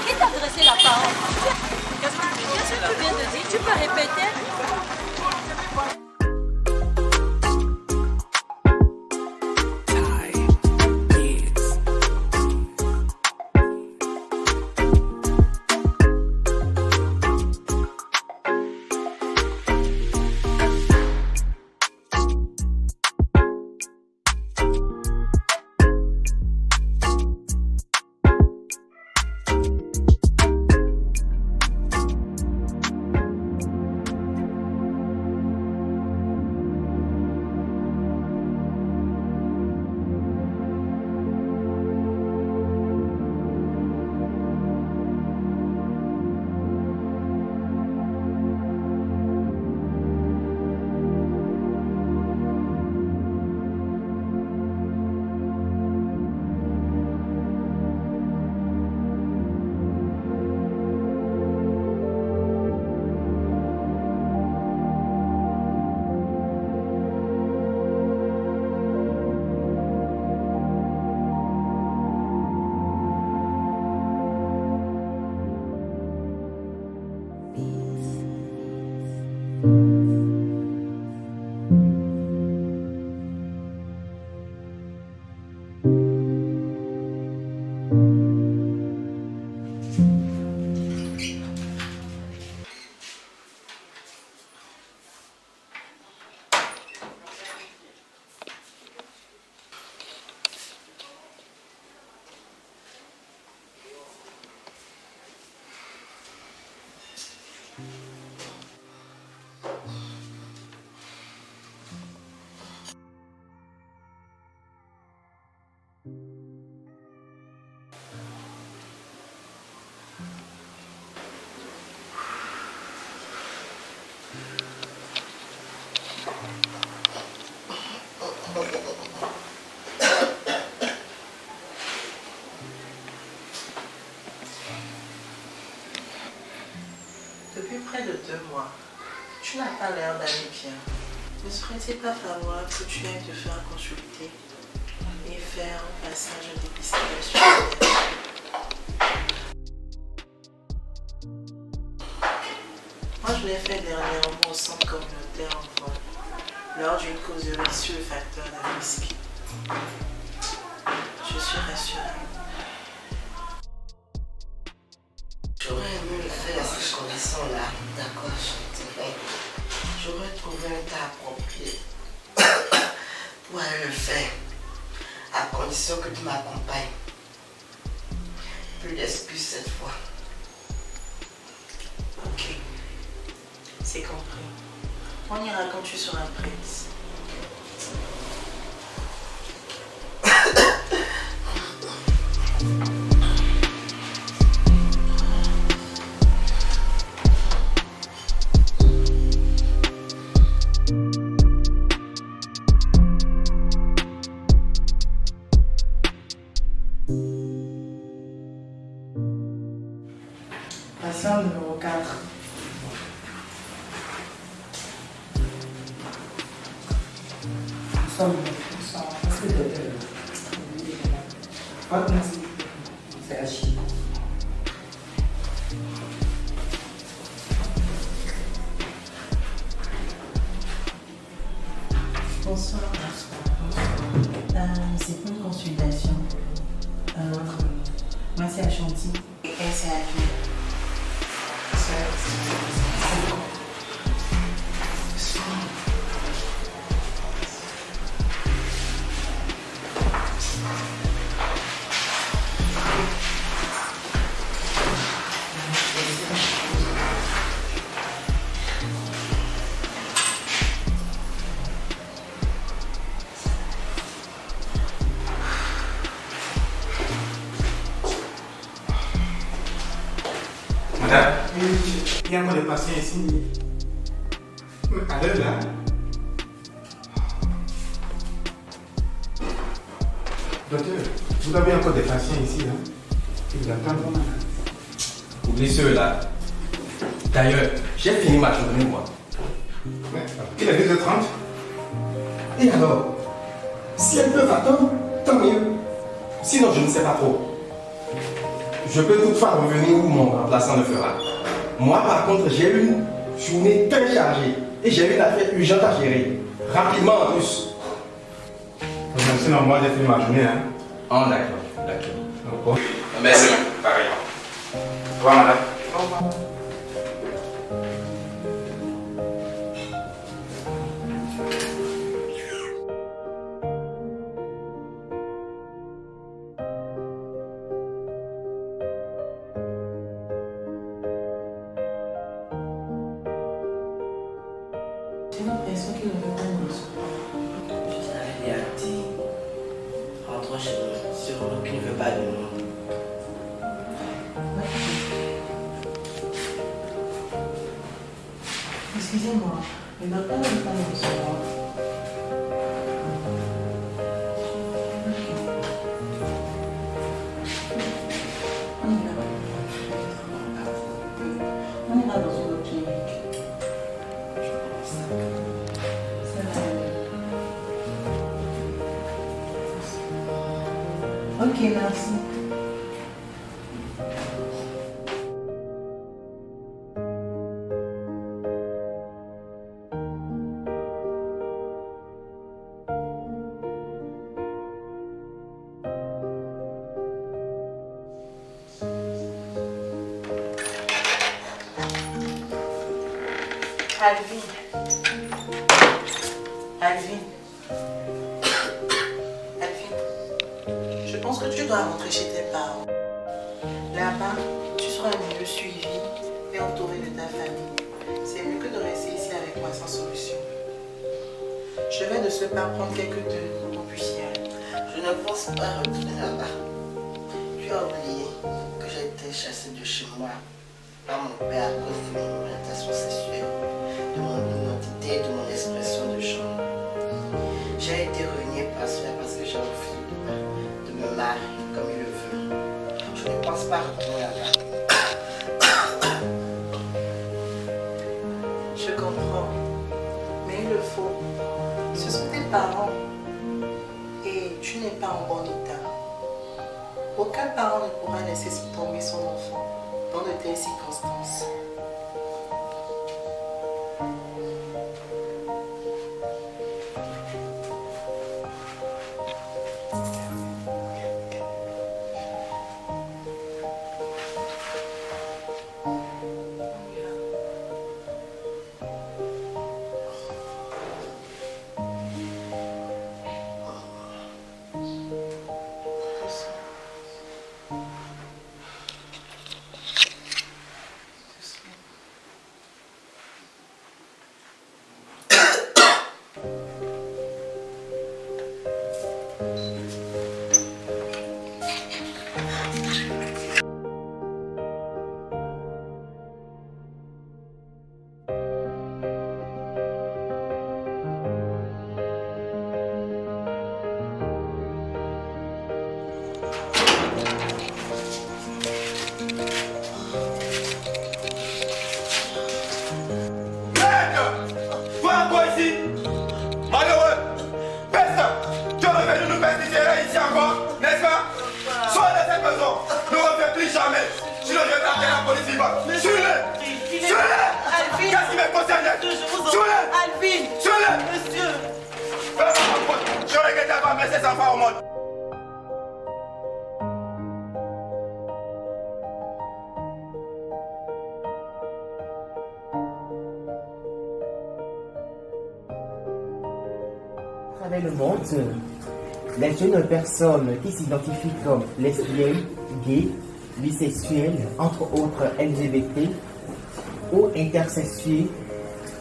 Qui t'a adressé la parole? Qu'est-ce que tu viens de dire? Tu peux répéter? Depuis près de 2 mois, tu n'as pas l'air d'aller bien. Ne serait-il pas favorable que tu ailles te faire consulter et faire un passage à dépistage sur la tête? Moi, je l'ai fait dernièrement au centre communautaire en Voile, lors d'une causerie sur le facteur de risque. Je suis rassurée. J'aurais aimé le faire à ces conditions-là, d'accord, j'aurais trouvé un cas approprié pour aller le faire, à condition que tu m'accompagnes. Plus d'excuses cette fois. Ok, c'est compris. On ira quand tu seras prête. Patient numéro 4. Nous sommes parce que docteur. Votre merci. C'est Achille. Bonsoir. C'est pour une consultation. Moi, c'est à Chantilly et elle, c'est à Lyon. Madame, il y a encore des patients ici. Mais à l'heure là. Docteur, vous avez encore des patients ici là. Ils vous attendent vraiment. Oubliez ceux-là. D'ailleurs, j'ai fini ma journée moi. Mais il est 2h30. Et alors, si elles peuvent attendre, tant mieux. Sinon, je ne sais pas trop. Je peux toutefois revenir où mon remplaçant le fera. Moi, par contre, j'ai une journée très chargée et j'ai une affaire urgente à gérer. Rapidement en plus. Sinon, moi, j'ai fini ma journée. Hein. Oh, d'accord. Merci. Pareil. Au revoir, madame. Au revoir. J'ai l'impression qu'il ne veut pas nous recevoir. Je t'avais bien dit. Rentrons chez nous. Sûrement qu'il ne veut pas de nous. Excusez-moi, le docteur ne veut pas nous recevoir. On y va. On ira dans une autre clinique. Ça va aller. Ok, merci. Alvin. Alvin. Alvin. Je pense que tu dois rentrer chez tes parents. Là-bas, tu seras mieux suivi et entouré de ta famille. C'est mieux que de rester ici avec moi sans solution. Je vais de ce pas prendre quelques tenues pour qu'on puisse y aller. Je ne pense pas retourner là-bas. Tu as oublié que j'ai été chassée de chez moi par mon père à cause de mon orientation sexuelle, de mon identité, de mon expression de genre. J'ai été reniée par cela parce que j'ai refusé de me marier comme il le veut. Je ne pense pas retourner là-bas. Je comprends. Mais il le faut. Ce sont tes parents. Et tu n'es pas en bon état. Aucun parent ne pourra laisser tomber son enfant dans de telles circonstances. À travers le monde, les jeunes personnes qui s'identifient comme lesbiennes, gays, bisexuels, entre autres LGBT, ou intersexués,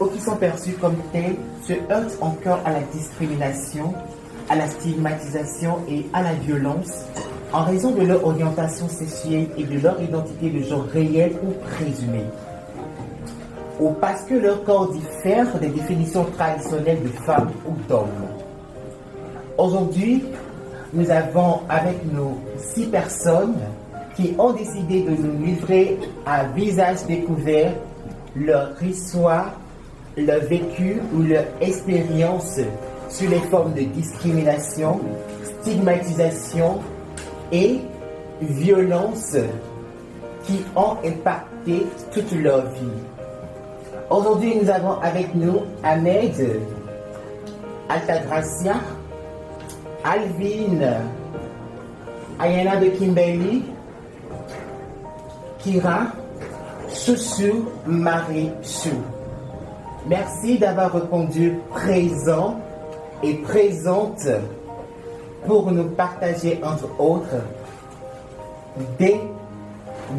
ou qui sont perçus comme tels, se heurtent encore à la discrimination, à la stigmatisation et à la violence en raison de leur orientation sexuelle et de leur identité de genre réelle ou présumée, ou parce que leur corps diffère des définitions traditionnelles de femme ou d'homme. Aujourd'hui, nous avons avec nous 6 personnes qui ont décidé de nous livrer à visage découvert leur histoire, leur vécu ou leur expérience sur les formes de discrimination, stigmatisation et violence qui ont impacté toute leur vie. Aujourd'hui, nous avons avec nous Ahmed, Altagracia, Alvin, Ayana de Kimberly, Kira, Chouchou, Marie Chou. Merci d'avoir répondu présent et présente pour nous partager, entre autres, des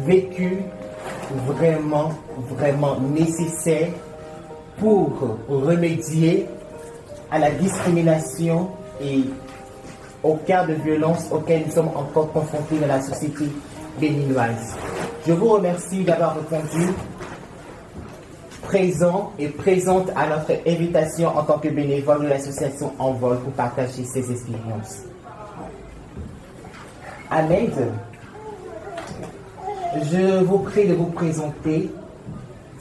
vécus vraiment nécessaires pour remédier à la discrimination et aux cas de violence auxquels nous sommes encore confrontés dans la société béninoise. Je vous remercie d'avoir répondu présent et présente à notre invitation en tant que bénévole de l'association Envol pour partager ses expériences. Ahmed, je vous prie de vous présenter,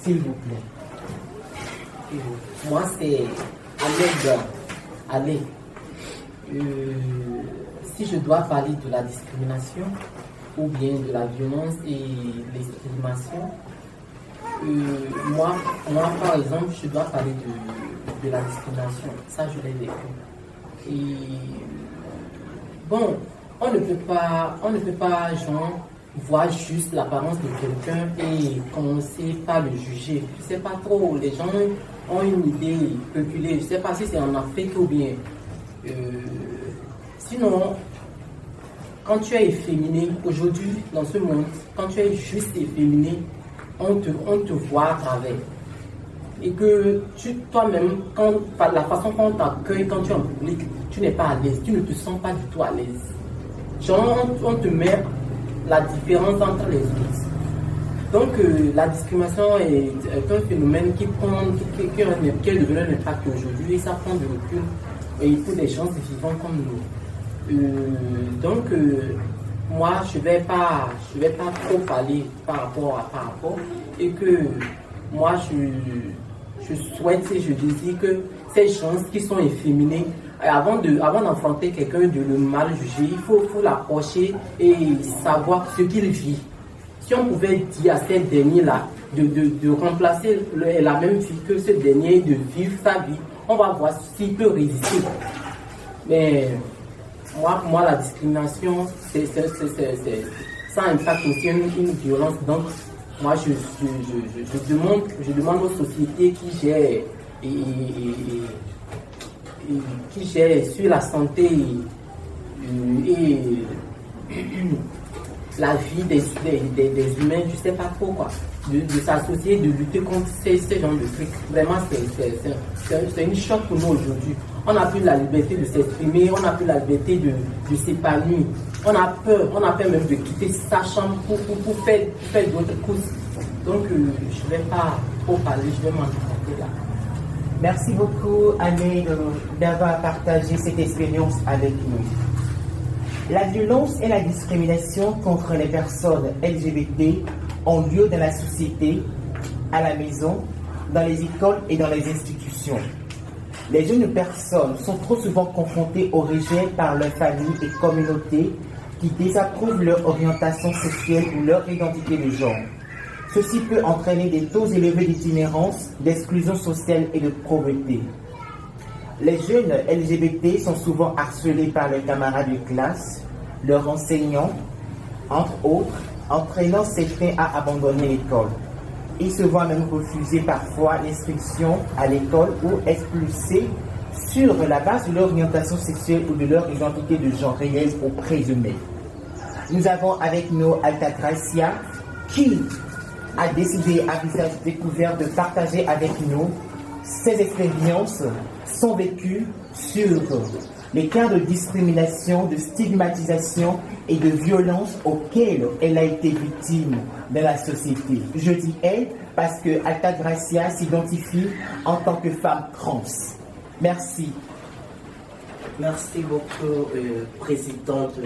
s'il vous plaît. Moi, c'est Ahmed. Si je dois parler de la discrimination ou bien de la violence et l'exclusion, moi, par exemple, je dois parler de la discrimination. Ça, je l'ai vécu. Et bon, on ne peut pas genre, voir juste l'apparence de quelqu'un et commencer par le juger. Je ne sais pas trop, les gens ont une idée calculée. Je ne sais pas si c'est en Afrique ou bien. Sinon, quand tu es efféminé, aujourd'hui, dans ce monde, quand tu es juste efféminé, on te voit à travers. Et que toi-même, la façon qu'on t'accueille quand tu es en public, tu n'es pas à l'aise, tu ne te sens pas du tout à l'aise. Genre, on te met la différence entre les autres. Donc, la discrimination est un phénomène qui est devenu un impact aujourd'hui et ça prend du recul et pour des gens vivants comme nous. Donc, moi, je vais pas trop parler par rapport et que moi, je souhaite et je désire que ces gens qui sont efféminés, avant d'enfronter quelqu'un, de le mal juger, il faut l'approcher et savoir ce qu'il vit. Si on pouvait dire à ces derniers-là de remplacer la même vie que ce dernier, de vivre sa vie, on va voir s'il peut résister. Mais pour moi, la discrimination, ça impacte aussi une violence. Donc, moi, je demande aux sociétés qui gèrent sur la santé et la vie des humains, je ne sais pas trop quoi, de s'associer, de lutter contre ces genres de trucs. Vraiment, c'est une choc pour nous aujourd'hui. On n'a plus la liberté de s'exprimer, on n'a plus la liberté de s'épanouir. On a peur même de quitter sa chambre pour faire d'autres courses. Donc, je ne vais pas trop parler, je vais m'en raconter là. Merci beaucoup, Ahmed, d'avoir partagé cette expérience avec nous. La violence et la discrimination contre les personnes LGBT ont lieu dans la société, à la maison, dans les écoles et dans les institutions. Les jeunes personnes sont trop souvent confrontées au rejet par leurs familles et communautés qui désapprouvent leur orientation sexuelle ou leur identité de genre. Ceci peut entraîner des taux élevés d'itinérance, d'exclusion sociale et de pauvreté. Les jeunes LGBT sont souvent harcelés par leurs camarades de classe, leurs enseignants, entre autres, entraînant certains à abandonner l'école. Ils se voient même refuser parfois l'inscription à l'école ou expulsés sur la base de leur orientation sexuelle ou de leur identité de genre réelle ou présumée. Nous avons avec nous Altagracia qui a décidé à visage découvert de partager avec nous ses expériences, son vécu sur les cas de discrimination, de stigmatisation et de violence auxquels elle a été victime dans la société. Je dis elle parce que Altagracia s'identifie en tant que femme trans. Merci. Merci beaucoup, présidente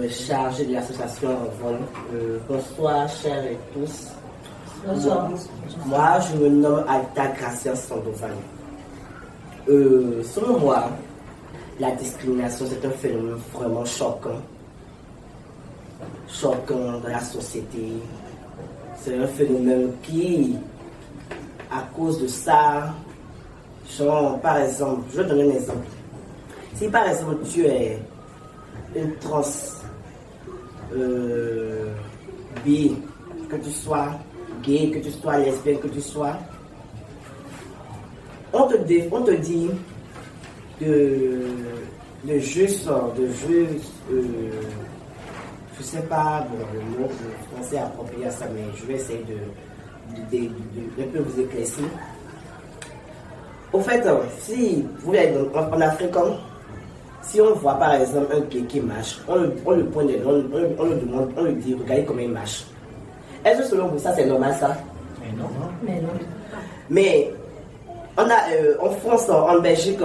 chargée de l'association Envol. Bonsoir, chers et tous. Bonsoir. Moi, je me nomme Altagracia Sandoval. Selon moi, la discrimination, c'est un phénomène vraiment choquant. Choquant dans la société. C'est un phénomène qui, à cause de ça, genre, par exemple, je vais donner un exemple. Si par exemple tu es une trans, bi, que tu sois gay, que tu sois lesbienne, que tu sois, on te dit de juste, je sais pas, bon, le mot français approprié à ça, mais je vais essayer de peu vous éclaircir. Au fait, si vous êtes en Afrique, si on voit par exemple un gay qui marche, on le pointe de on le demande, on lui dit, regardez comment il marche. Est-ce que selon vous, ça c'est normal ça? Mais non. Mais non. Mais on a en France, en Belgique,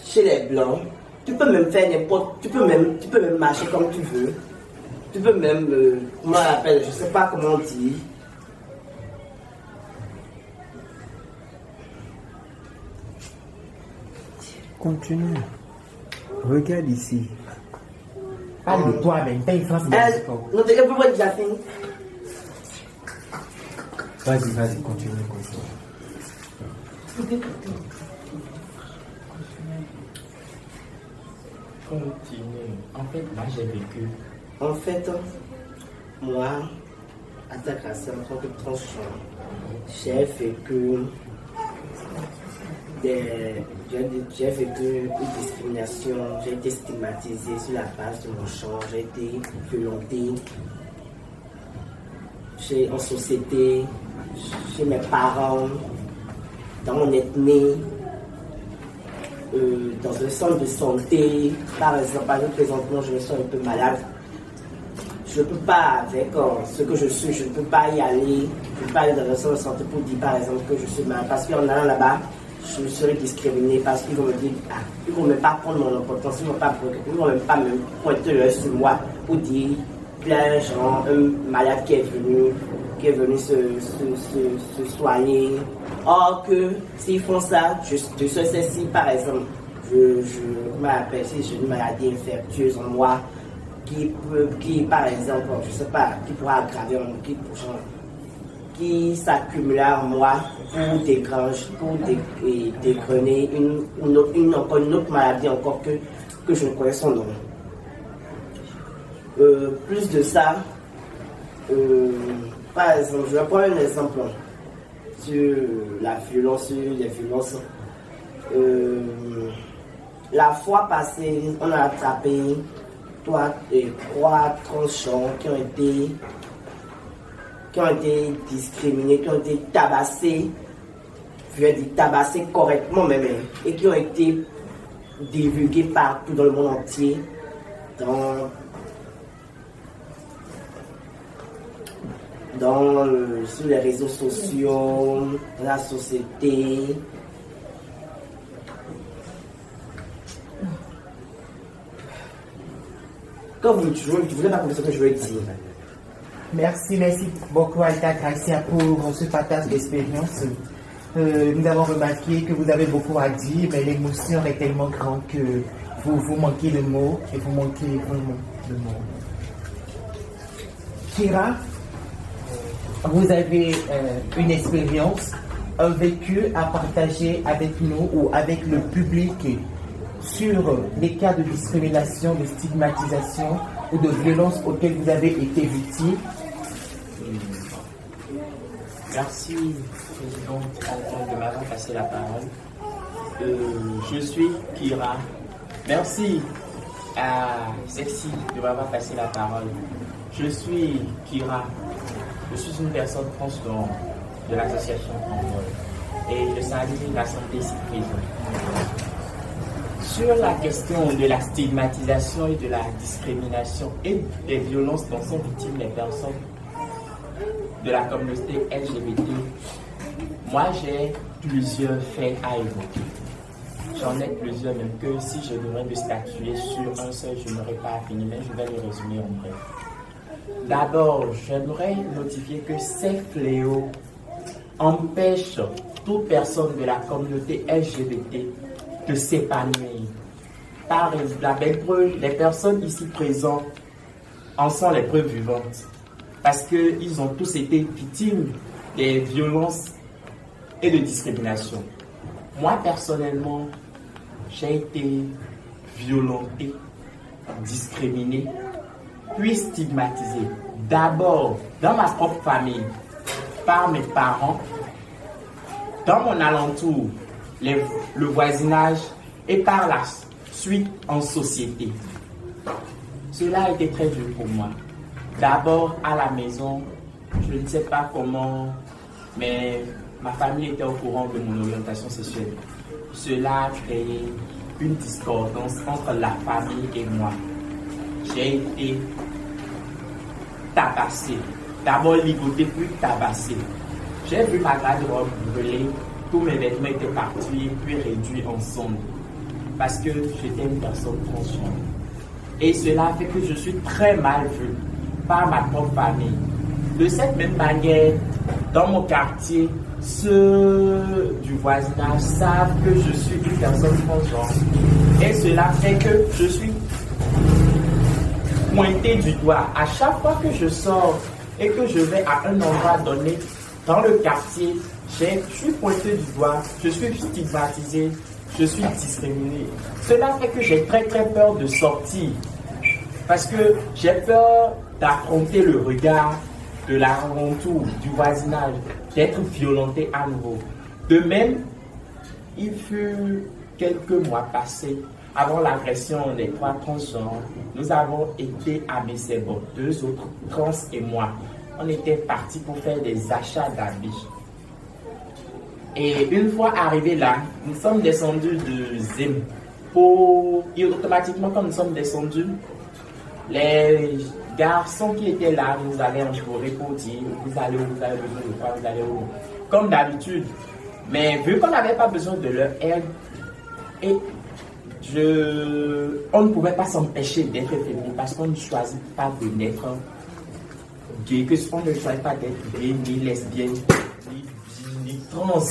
chez les Blancs, tu peux même faire n'importe, tu peux même marcher comme tu veux. Tu peux même, comment on appelle, je sais pas comment on dit. Continue. Regarde ici. Parle de toi-même, t'as une France Belgique. Non, t'es un peu déjà fini. Vas-y, continue. Continue. En fait, moi j'ai vécu. En fait, moi, à ta classe, en tant que transgenre, j'ai vécu une discrimination, j'ai été stigmatisée sur la base de mon genre, j'ai été violentée en société, chez mes parents, dans mon ethnie, dans un centre de santé. Par exemple, présentement, je me sens un peu malade. Je ne peux pas, avec ce que je suis, je ne peux pas y aller. Je ne peux pas aller dans un centre de santé pour dire, par exemple, que je suis malade. Parce qu'en allant là-bas, je serai discriminée parce qu'ils vont me dire, ils ne vont même pas prendre mon importance, ils ne vont même pas me pointer l'œil sur moi pour dire, plein genre, un malade qui est venu se soigner. Or que s'ils font ça, je sais si par exemple, si j'ai une maladie infectieuse en moi, qui par exemple, je sais pas, qui pourra aggraver qui s'accumulera en moi pour dégrainer une autre maladie encore que je ne connais son nom. Plus de ça, par exemple, je vais prendre un exemple sur les violences. La fois passée, on a attrapé trois transgenres qui ont été discriminés, qui ont été tabassés, je vais dire tabassés correctement même, et qui ont été divulgués partout dans le monde entier, sur les réseaux sociaux, dans la société. Quand vous voulez pas comprendre ce que je veux dire. Merci beaucoup Alta Gracia pour ce partage d'expérience. Nous avons remarqué que vous avez beaucoup à dire, mais l'émotion est tellement grande que vous manquez le mot et vous manquez vraiment le mot. Kira, vous avez une expérience, un vécu à partager avec nous ou avec le public sur les cas de discrimination, de stigmatisation ou de violence auxquels vous avez été victime. Merci, présidente, de m'avoir passé la parole. Je suis Kira. Merci à Sexy de m'avoir passé la parole. Je suis Kira. Je suis une personne trans de l'association Envol. Et je salue l'Assemblée ici présente. Sur la question de la stigmatisation et de la discrimination et des violences dont sont victimes les personnes de la communauté LGBT, moi j'ai plusieurs faits à évoquer. J'en ai plusieurs, même que si je devrais me statuer sur un seul, je n'aurais pas fini, mais je vais les résumer en bref. D'abord, j'aimerais notifier que ces fléaux empêchent toute personne de la communauté LGBT de s'épanouir. Par la belle preuve, les personnes ici présentes en sont les preuves vivantes. Parce qu'ils ont tous été victimes des violences et de discrimination. Moi, personnellement, j'ai été violenté, discriminé, puis stigmatisé. D'abord, dans ma propre famille, par mes parents, dans mon alentour, le voisinage et par la suite en société. Cela a été très dur pour moi. D'abord à la maison, je ne sais pas comment, mais ma famille était au courant de mon orientation sexuelle. Cela a créé une discordance entre la famille et moi. J'ai été tabassé. D'abord ligoté, puis tabassé. J'ai vu ma garde-robe brûler, tous mes vêtements étaient partis, puis réduits en cendres. Parce que j'étais une personne transgenre. Et cela fait que je suis très mal vu par ma propre famille. De cette même manière, dans mon quartier, ceux du voisinage savent que je suis une personne transgenre. Et cela fait que je suis pointé du doigt. À chaque fois que je sors et que je vais à un endroit donné dans le quartier, je suis pointé du doigt, je suis stigmatisé, je suis discriminé. Cela fait que j'ai très peur de sortir. Parce que j'ai peur d'affronter le regard de l'alentour, du voisinage, d'être violenté à nouveau. De même, il fut quelques mois passés avant l'agression des 3 transgenres. Nous avons été à Messebo, 2 autres trans et moi. On était partis pour faire des achats d'habits. Et une fois arrivés là, nous sommes descendus de Zim. Et automatiquement, quand nous sommes descendus, les garçons qui étaient là nous allaient enjouer pour dire vous allez où, vous avez besoin de quoi, vous allez où. Comme d'habitude. Mais vu qu'on n'avait pas besoin de leur aide, et on ne pouvait pas s'empêcher d'être féminin parce qu'on ne choisit pas de naître gay, on ne choisit pas d'être gay, ni lesbienne, ni trans.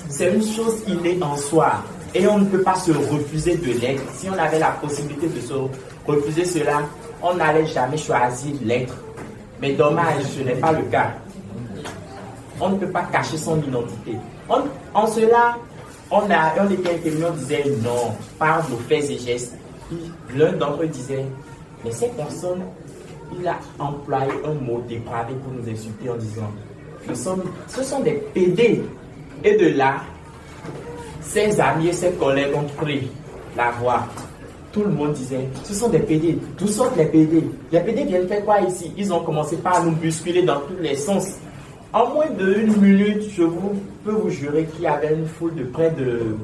C'est une chose innée en soi. Et on ne peut pas se refuser de l'être. Si on avait la possibilité de se refuser cela, on n'allait jamais choisir l'être. Mais dommage, ce n'est pas le cas. On ne peut pas cacher son identité. En cela, on était féminin, on disait non, par nos faits et gestes. L'un d'entre eux disait, mais cette personne, il a employé un mot dépravé pour nous insulter en disant, ce sont des PD. Et de là, ses amis et ses collègues ont pris la voix. Tout le monde disait, ce sont des PD. D'où sortent les PD? Les PD viennent faire quoi ici? Ils ont commencé par nous bousculer dans tous les sens. En moins d'1 minute, je peux vous jurer qu'il y avait une foule de près de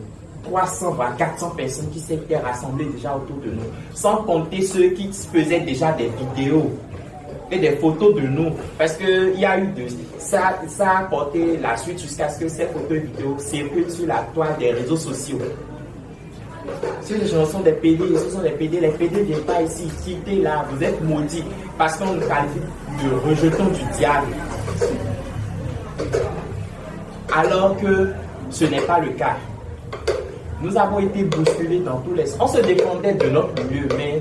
300 voire 400 personnes qui s'étaient rassemblées déjà autour de nous. Sans compter ceux qui faisaient déjà des vidéos et des photos de nous. Parce qu'il y a eu ça a porté la suite jusqu'à ce que ces photos et vidéos circulent sur la toile des réseaux sociaux. Ces gens sont des PD, ce sont des PD. Les PD ne viennent pas ici, quittez là, vous êtes maudits. Parce qu'on nous qualifie de rejetons du diable. Alors que ce n'est pas le cas. Nous avons été bousculés dans tous les sens. On se défendait de notre milieu, mais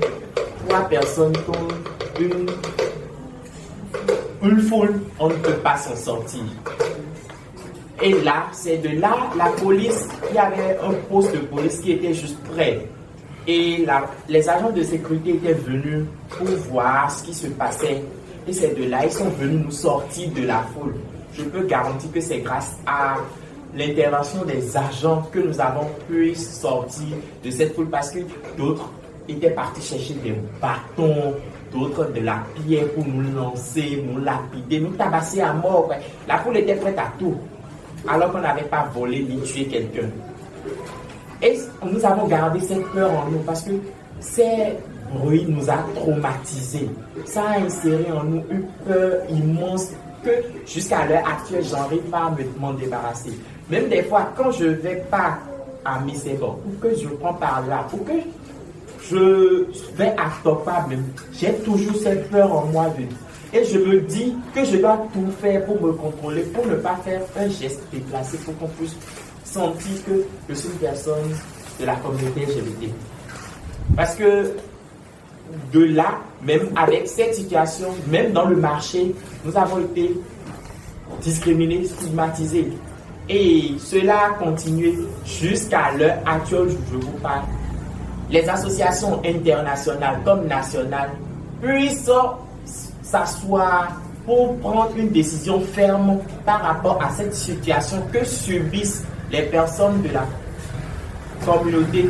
3 personnes comme une foule, on ne peut pas s'en sortir. Et là, c'est de là, la police, il y avait un poste de police qui était juste près. Et les agents de sécurité étaient venus pour voir ce qui se passait. Et c'est de là, ils sont venus nous sortir de la foule. Je peux garantir que c'est grâce à l'intervention des agents que nous avons pu sortir de cette foule parce que d'autres étaient partis chercher des bâtons, d'autres de la pierre pour nous lancer, nous lapider, nous tabasser à mort. Ouais. La foule était prête à tout, alors qu'on n'avait pas volé ni tué quelqu'un. Et nous avons gardé cette peur en nous parce que ces bruits nous a traumatisés. Ça a inséré en nous une peur immense que jusqu'à l'heure actuelle, j'arrive pas à m'en débarrasser. Même des fois, quand je vais pas à Missebo, ou que je prends par là, ou que je vais à Topa même, j'ai toujours cette peur en moi et je me dis que je dois tout faire pour me contrôler, pour ne pas faire un geste déplacé, pour qu'on puisse sentir que je suis une personne de la communauté LGBT. Parce que de là, même avec cette situation, même dans le marché, nous avons été discriminés, stigmatisés. Et cela a continué jusqu'à l'heure actuelle, je vous parle. Les associations internationales comme nationales puissent s'asseoir pour prendre une décision ferme par rapport à cette situation que subissent les personnes de la communauté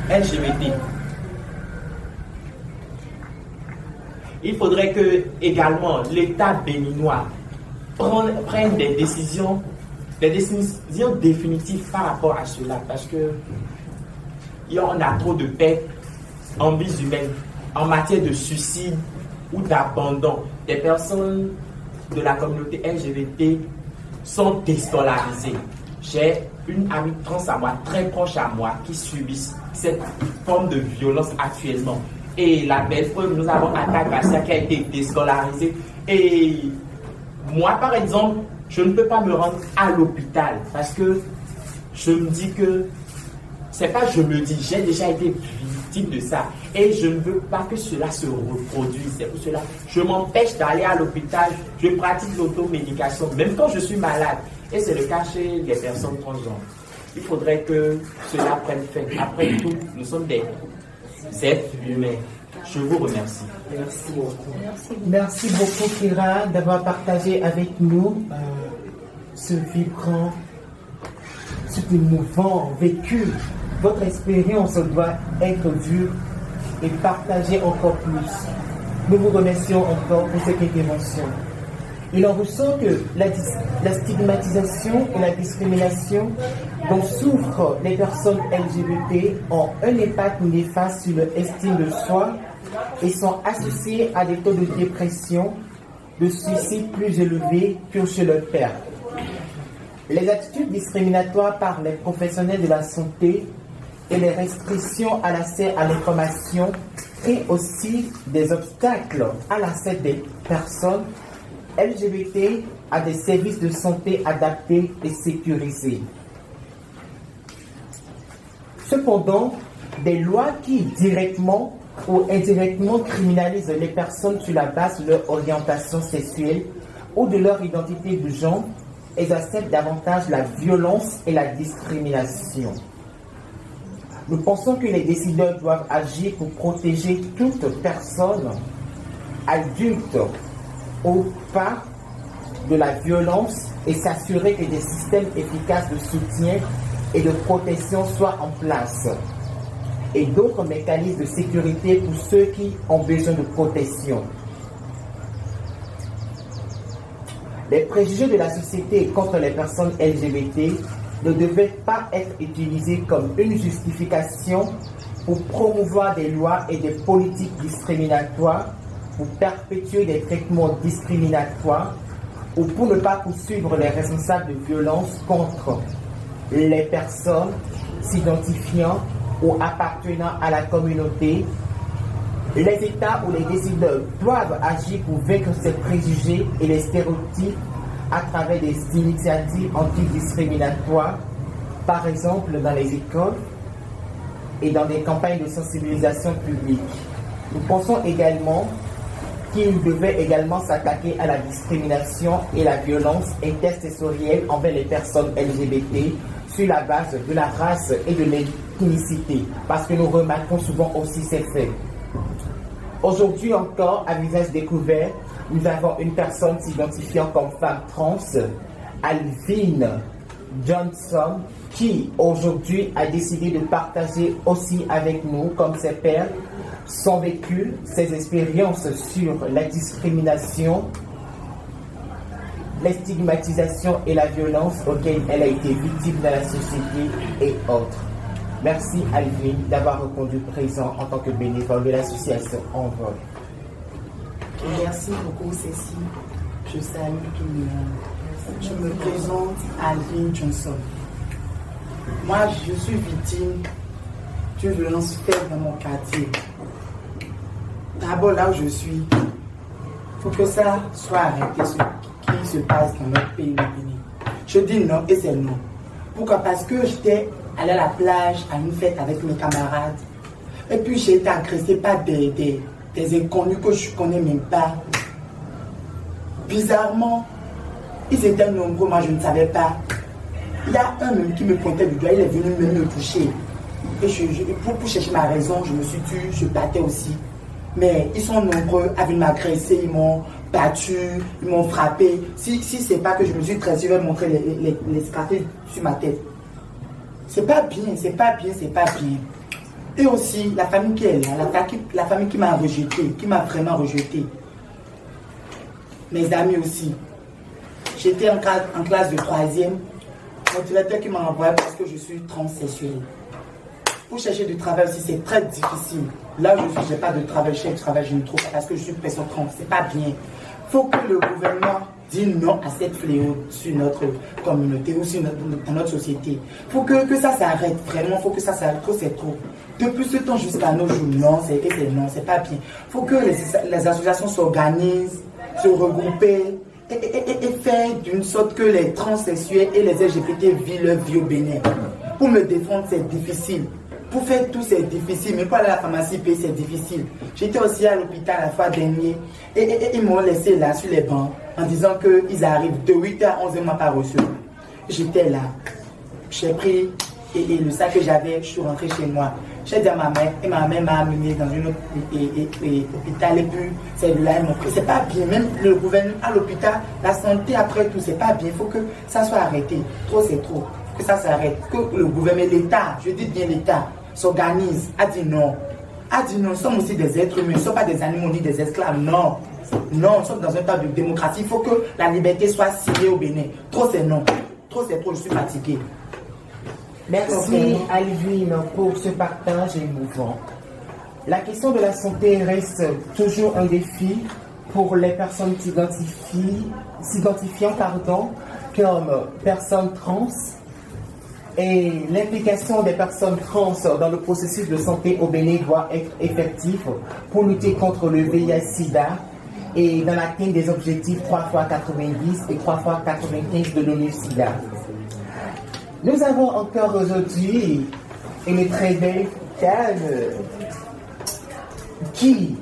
LGBT. Il faudrait que également l'État béninois prenne des décisions définitives par rapport à cela, parce que on a trop de pertes en vies humaines, en matière de suicide ou d'abandon. Des personnes de la communauté LGBT sont déscolarisées. J'ai une amie trans à moi, très proche à moi, qui subit cette forme de violence actuellement. Et la belle preuve, nous avons Atta Garcia qui a été déscolarisée. Et moi, par exemple, je ne peux pas me rendre à l'hôpital parce que je me dis que, c'est pas je me dis, j'ai déjà été victime de ça. Et je ne veux pas que cela se reproduise. C'est pour cela je m'empêche d'aller à l'hôpital. Je pratique l'automédication, même quand je suis malade. Et c'est le cas chez les personnes transgenres. Il faudrait que cela prenne fin. Après tout, nous sommes des êtres humains. Je vous remercie. Merci beaucoup. Merci beaucoup, Kira, d'avoir partagé avec nous ce vibrant, ce émouvant vécu. Votre expérience doit être vue et partagée encore plus. Nous vous remercions encore pour cette intervention. Il en ressort que la stigmatisation et la discrimination dont souffrent les personnes LGBT ont un impact néfaste sur leur estime de soi et sont associés à des taux de dépression, de suicide plus élevés que chez leurs pairs. Les attitudes discriminatoires par les professionnels de la santé et les restrictions à l'accès à l'information créent aussi des obstacles à l'accès des personnes LGBT à des services de santé adaptés et sécurisés. Cependant, des lois qui directement ou indirectement criminalisent les personnes sur la base de leur orientation sexuelle ou de leur identité de genre exacerbent davantage la violence et la discrimination. Nous pensons que les décideurs doivent agir pour protéger toute personne, adulte ou pas, de la violence et s'assurer que des systèmes efficaces de soutien et de protection soient en place et d'autres mécanismes de sécurité pour ceux qui ont besoin de protection. Les préjugés de la société contre les personnes LGBT ne devaient pas être utilisés comme une justification pour promouvoir des lois et des politiques discriminatoires, pour perpétuer des traitements discriminatoires ou pour ne pas poursuivre les responsables de violences contre les personnes s'identifiant ou appartenant à la communauté. Les États ou les décideurs doivent agir pour vaincre ces préjugés et les stéréotypes à travers des initiatives antidiscriminatoires, par exemple dans les écoles et dans des campagnes de sensibilisation publique. Nous pensons également qu'il devait également s'attaquer à la discrimination et la violence intersectorielle envers les personnes LGBT sur la base de la race et de l'ethnicité, parce que nous remarquons souvent aussi ces faits. Aujourd'hui encore, à visage découvert, nous avons une personne s'identifiant comme femme trans, Alvin Johnson, qui aujourd'hui a décidé de partager aussi avec nous, comme ses pairs, son vécu, ses expériences sur la discrimination, la stigmatisation et la violence auxquelles elle a été victime dans la société et autres. Merci Alvin d'avoir répondu présent en tant que bénévole de l'association Envol. Merci beaucoup Cécile. Je salue tout le monde. Je me présente Alvin Johnson. Moi, je suis victime d'une violence faite dans mon quartier. D'abord, là où je suis, il faut que ça soit arrêté, ce qui se passe dans notre pays, le Bénin. Je dis non et c'est non. Pourquoi? Parce que j'étais aller à la plage, à une fête avec mes camarades. Et puis j'ai été agressée par des inconnus que je ne connais même pas. Bizarrement, ils étaient nombreux, moi je ne savais pas. Il y a un même qui me pointait du doigt, il est venu même me toucher. Et pour chercher ma raison, je me suis tue, je battais aussi. Mais ils sont nombreux à venir m'agresser, ils m'ont battu, ils m'ont frappé. Si c'est pas que je me suis tressé, je vais montrer les cicatrices sur ma tête. C'est pas bien, c'est pas bien, c'est pas bien. Et aussi, la famille qui est là, la famille qui m'a rejeté, qui m'a vraiment rejeté. Mes amis aussi. J'étais en classe de 3e. Mon directeur qui m'a envoyé parce que je suis transsexuelle. Pour chercher du travail aussi, c'est très difficile. Là, je n'ai pas de travail, je ne trouve pas parce que je suis personne trans. C'est pas bien. Il faut que le gouvernement dise non à cette fléau sur notre communauté ou sur notre société. Il faut que ça s'arrête, vraiment. Il faut que ça s'arrête. Trop, c'est trop. Depuis ce temps jusqu'à nos jours, non, c'est pas bien. Il faut que les associations s'organisent, se regrouper et faire d'une sorte que les transsexuels et les LGBT vivent leur vie au Bénin. Pour me défendre, c'est difficile. Pour faire tout, c'est difficile. Mais pour aller à la pharmacie, c'est difficile. J'étais aussi à l'hôpital la fois dernière et ils m'ont laissé là sur les bancs en disant qu'ils arrivent de 8h à 11h, ils m'ont pas reçu. J'étais là. J'ai pris et le sac que j'avais, je suis rentrée chez moi. J'ai dit à ma mère, et ma mère m'a amené dans une autre hôpital, et puis celle-là, elle m'a pris. C'est pas bien, même le gouvernement à l'hôpital, la santé après tout, c'est pas bien. Il faut que ça soit arrêté. Trop, c'est trop. Que ça s'arrête. Que le gouvernement, l'État, je dis bien l'État, s'organise, a dit non. A dit non, nous sommes aussi des êtres humains, nous ne sommes pas des animaux ni des esclaves, non. Non, nous sommes dans un tas de démocratie. Il faut que la liberté soit signée au Bénin. Trop, c'est non. Trop, c'est trop, je suis fatiguée. Merci Alvin pour ce partage émouvant. La question de la santé reste toujours un défi pour les personnes s'identifiant comme personnes trans, et l'implication des personnes trans dans le processus de santé au Bénin doit être effective pour lutter contre le VIH-Sida et dans l'atteinte des objectifs 3x90 et 3x95 de l'ONU-Sida. Nous avons encore aujourd'hui une très belle dame qui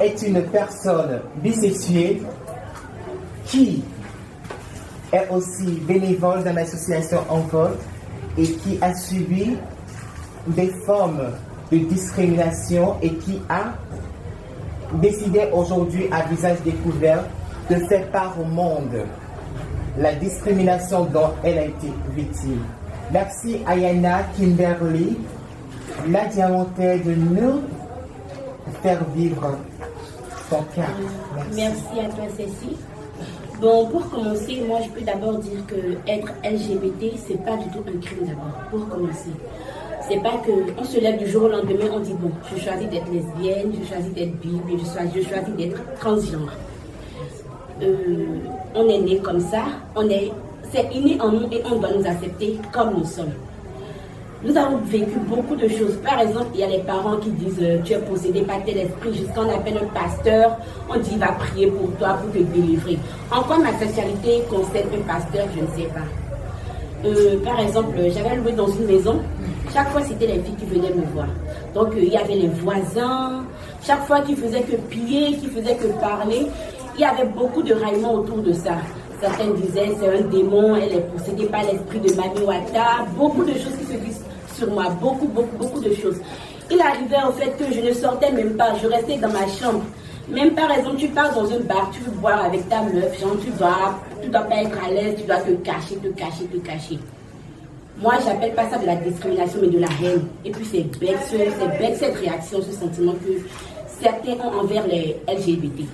est une personne bisexuelle qui est aussi bénévole dans l'association Envol et qui a subi des formes de discrimination et qui a décidé aujourd'hui à visage découvert de faire part au monde la discrimination dont elle a été victime. Merci Ayana Kimberly, la diamantaire, de nous faire vivre son cas. Merci à toi Cécile. Bon, pour commencer, moi je peux d'abord dire que être LGBT, c'est pas du tout un crime d'abord, pour commencer. C'est pas qu'on se lève du jour au lendemain, on dit bon, je choisis d'être lesbienne, je choisis d'être bi, je choisis d'être transgenre. On est né comme ça, c'est inné en nous et on doit nous accepter comme nous sommes. Nous avons vécu beaucoup de choses. Par exemple, il y a les parents qui disent tu es possédé par tel esprit, jusqu'à on appelle un pasteur, on dit il va prier pour toi pour te délivrer. En quoi ma sexualité concerne un pasteur, je ne sais pas. Par exemple, j'avais loué dans une maison, chaque fois c'était les filles qui venaient me voir. Donc il y avait les voisins, chaque fois qu'ils faisaient que piller, qu'ils faisaient que parler, il y avait beaucoup de raillements autour de ça. Certaines disaient c'est un démon, elle est possédée par l'esprit de Mami Wata, beaucoup de choses qui se disent sur moi, beaucoup de choses. Il arrivait en fait que je ne sortais même pas, je restais dans ma chambre. Même par exemple, tu pars dans un bar, tu veux boire avec ta meuf, genre tu dois pas être à l'aise, tu dois te cacher. Moi, j'appelle pas ça de la discrimination, mais de la haine. Et puis c'est bête cette réaction, ce sentiment que certains ont envers les LGBT.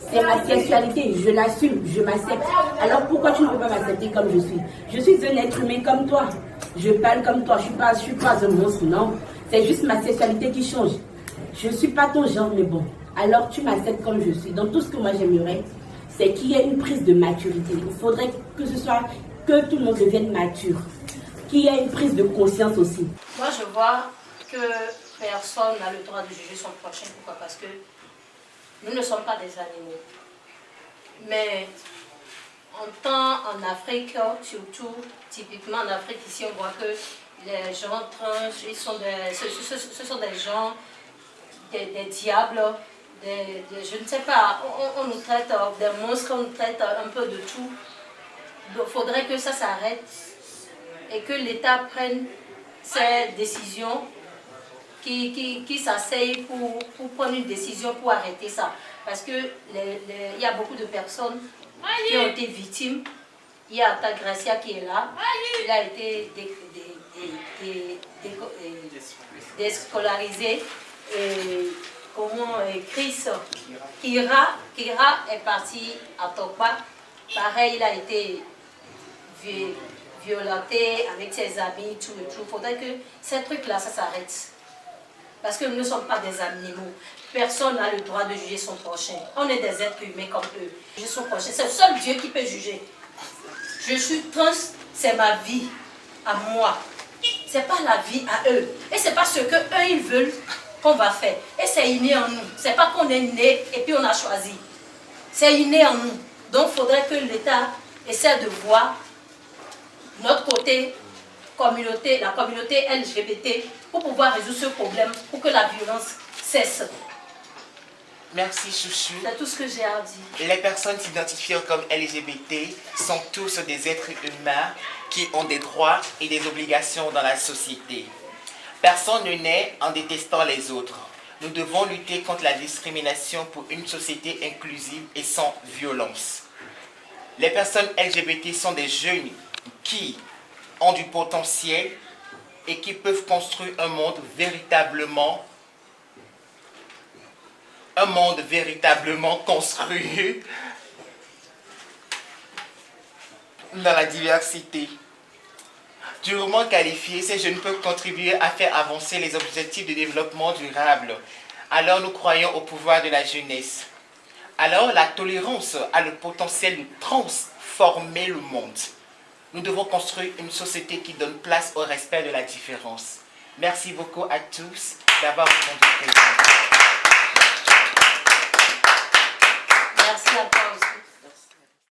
C'est ma sexualité, je l'assume, je m'accepte. Alors pourquoi tu ne peux pas m'accepter comme je suis? Je suis un être humain comme toi. Je parle comme toi, je suis pas un monstre, non. C'est juste ma sexualité qui change. Je ne suis pas ton genre, mais bon. Alors tu m'acceptes comme je suis. Donc tout ce que moi j'aimerais, c'est qu'il y ait une prise de maturité. Il faudrait que tout le monde devienne mature. Qu'il y ait une prise de conscience aussi. Moi je vois que personne n'a le droit de juger son prochain. Pourquoi? Parce que nous ne sommes pas des animaux. Mais en Afrique, surtout, typiquement en Afrique, ici, on voit que les gens trans, ce sont des gens, des diables, je ne sais pas, on nous traite des monstres, on nous traite un peu de tout. Donc il faudrait que ça s'arrête et que l'État prenne ses décisions, qui s'asseyent pour prendre une décision pour arrêter ça. Parce qu'il y a beaucoup de personnes qui ont été victimes. Il y a Ata Gracia qui est là. Il a été déscolarisé. Et comment Chris, Kira est parti à Tokpa. Pareil, il a été violenté avec ses amis, tout et tout. Il faudrait que ces trucs-là, ça s'arrête. Parce que nous ne sommes pas des animaux. Personne n'a le droit de juger son prochain. On est des êtres humains comme eux. Juger son prochain, c'est le seul Dieu qui peut juger. Je suis trans, c'est ma vie à moi. C'est pas la vie à eux. Et c'est pas ce que eux ils veulent qu'on va faire. Et c'est inné en nous. C'est pas qu'on est né et puis on a choisi. C'est inné en nous. Donc il faudrait que l'État essaie de voir notre côté communauté, la communauté LGBT, pour pouvoir résoudre ce problème, pour que la violence cesse. Merci Chouchou. C'est tout ce que j'ai à dire. Les personnes s'identifiant comme LGBT sont tous des êtres humains qui ont des droits et des obligations dans la société. Personne ne naît en détestant les autres. Nous devons lutter contre la discrimination pour une société inclusive et sans violence. Les personnes LGBT sont des jeunes qui ont du potentiel et qui peuvent construire un monde véritablement construit dans la diversité. Durement qualifiés, ces jeunes peuvent contribuer à faire avancer les objectifs de développement durable. Alors nous croyons au pouvoir de la jeunesse. Alors la tolérance a le potentiel de transformer le monde. Nous devons construire une société qui donne place au respect de la différence. Merci beaucoup à tous d'avoir répondu présent. Merci à toi aussi.